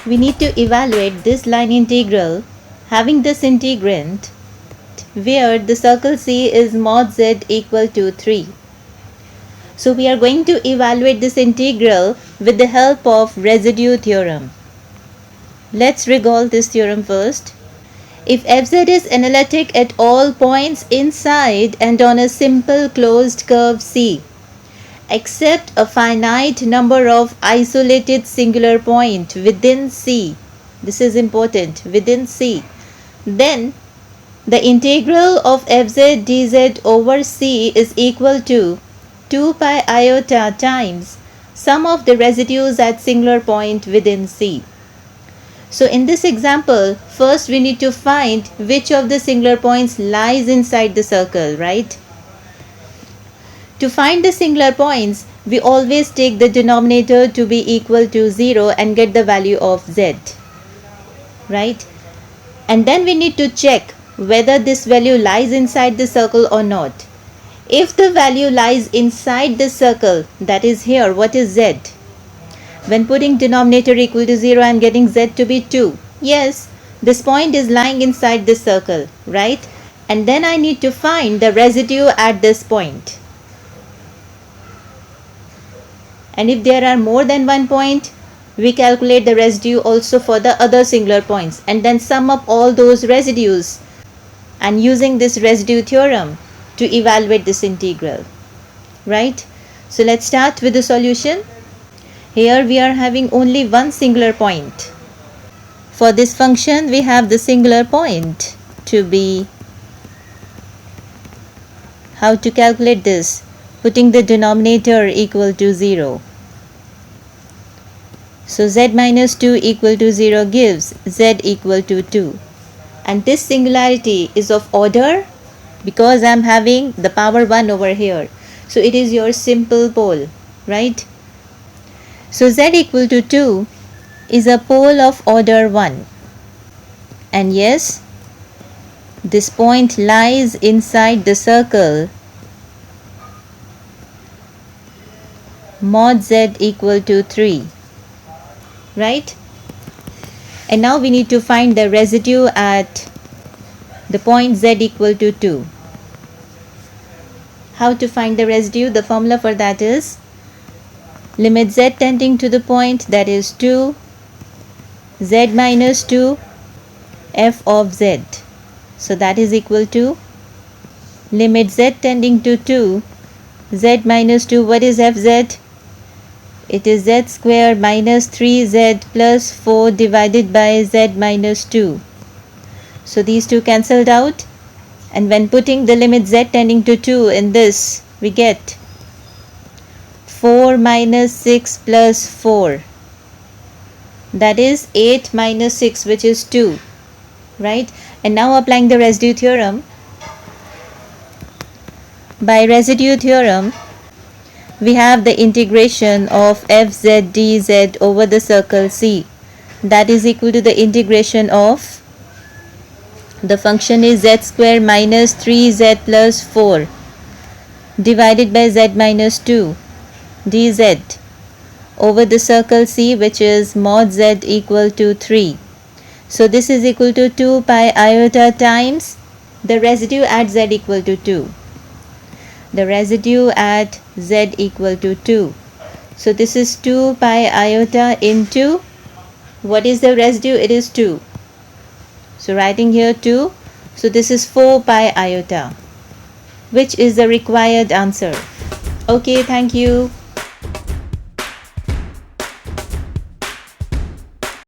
we need to evaluate this line integral having this integrand where the circle C is mod z equal to 3. So we are going to evaluate this integral with the help of residue theorem. Let's recall this theorem first. If fz is analytic at all points inside and on a simple closed curve C, except a finite number of isolated singular points within C, this is important, within C, then the integral of fz dz over C is equal to 2 pi iota times sum of the residues at singular point within C. So in this example, first we need to find which of the singular points lies inside the circle, right? To find the singular points, we always take the denominator to be equal to 0 and get the value of z, right? And then we need to check whether this value lies inside the circle or not. If the value lies inside the circle, that is here, what is z? When putting denominator equal to 0, I am getting z to be 2. Yes, this point is lying inside this circle, right? And then I need to find the residue at this point. And if there are more than one point, we calculate the residue also for the other singular points and then sum up all those residues and using this residue theorem to evaluate this integral, right? So let's start with the solution. Here we are having only one singular point. For this function, we have the singular point to be, how to calculate this? Putting the denominator equal to 0. So z minus 2 equal to 0 gives z equal to 2. And this singularity is of order because I am having the power 1 over here. So it is your simple pole, right? So z equal to 2 is a pole of order 1. And yes, this point lies inside the circle mod z equal to 3, right? And now we need to find the residue at the point z equal to 2. How to find the residue? The formula for that is limit z tending to the point, that is 2 z minus 2 f of z. So that is equal to limit z tending to 2 z minus 2. What is fz? It is z square minus 3z plus 4 divided by z minus 2. So these two cancelled out, and when putting the limit z tending to 2 in this, we get 4 minus 6 plus 4, that is 8 minus 6, which is 2, right? And now applying the residue theorem. By residue theorem, we have the integration of fz dz over the circle C, that is equal to the integration of the function is z square minus 3z plus 4 divided by z minus 2 dz over the circle C, which is mod z equal to 3. So this is equal to 2 pi iota times the residue at z equal to 2. The residue at z equal to 2. So this is 2 pi iota into, what is the residue? It is 2. So writing here 2. So this is 4 pi iota, which is the required answer. Okay, thank you.